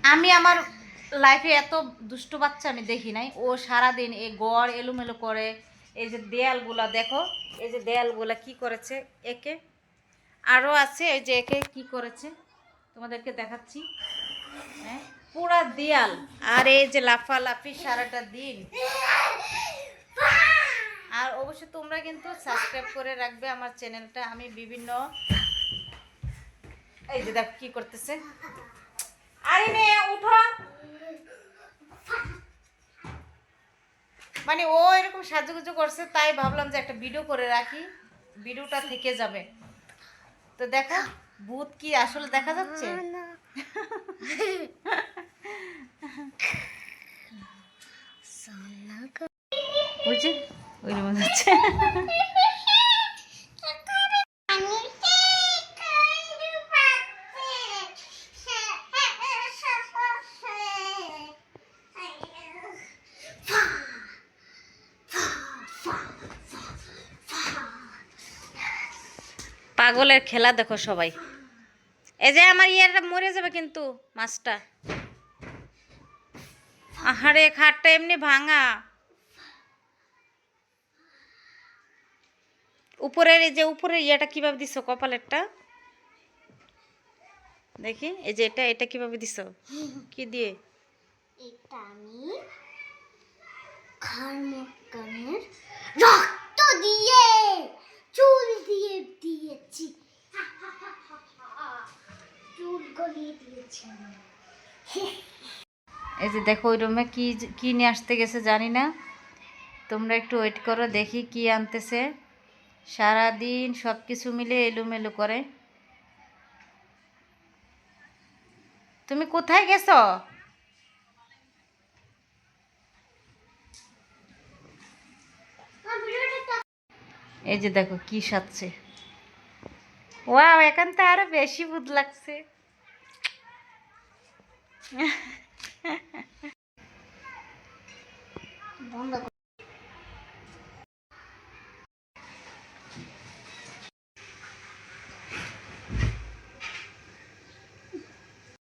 আমি আমার লাইফে এত দুষ্ট বাচ্চা আমি দেখি নাই। ও সারাদিন এই গড় এলোমেলো করে। এই যে দেয়ালগুলা দেখো, এই যে দেয়ালগুলা কি করেছে একে। আরও আছে এই যে একে কি করেছে তোমাদেরকে দেখাচ্ছি। হ্যাঁ, পুরা দেয়াল। আর এই যে লাফালাফি সারাটা দিন। আর অবশ্যই তোমরা কিন্তু সাবস্ক্রাইব করে রাখবে আমার চ্যানেলটা। আমি বিভিন্ন, এই যে দেখ কি করতেছে। আরে মেয়ে উঠো। মানে ও এরকম সাজুগুজু করছে, তাই ভাবলাম যে একটা ভিডিও করে রাখি, ভিডিওটা থেকে যাবে। তো দেখো ভূত কি আসলে দেখা যাচ্ছে। বুঝছি ওই রকম যাচ্ছে। পাগলের খেলা দেখো সবাই। এই যে আমার ইয়ারটা মরে যাবে কিন্তু মাছটা। আহারে খাটটা এমনি ভাঙা। উপরের এই যে উপরের ইয়াটা কিভাবে দিছো কপালেরটা দেখি। এই যে এটা এটা কিভাবে দিছো, কি দিয়ে? এটা আমি খারমকানের রক্ত দিয়ে চুল দিয়ে দিয়েছি। চুল গলিয়ে দিয়েছি। এই যে দেখো ওই রুমে কি কি নিয়ে আসতে গেছে জানি না। তোমরা একটু ওয়েট করো, দেখি কি আনতেছে। সারাদিন সব কিছু মিলে এলোমেলো করে। তুমি কোথায় গেছো? এই যে দেখো কি সাজছে। ওয়াও, এখন তো আরো বেশি ভূত লাগছে।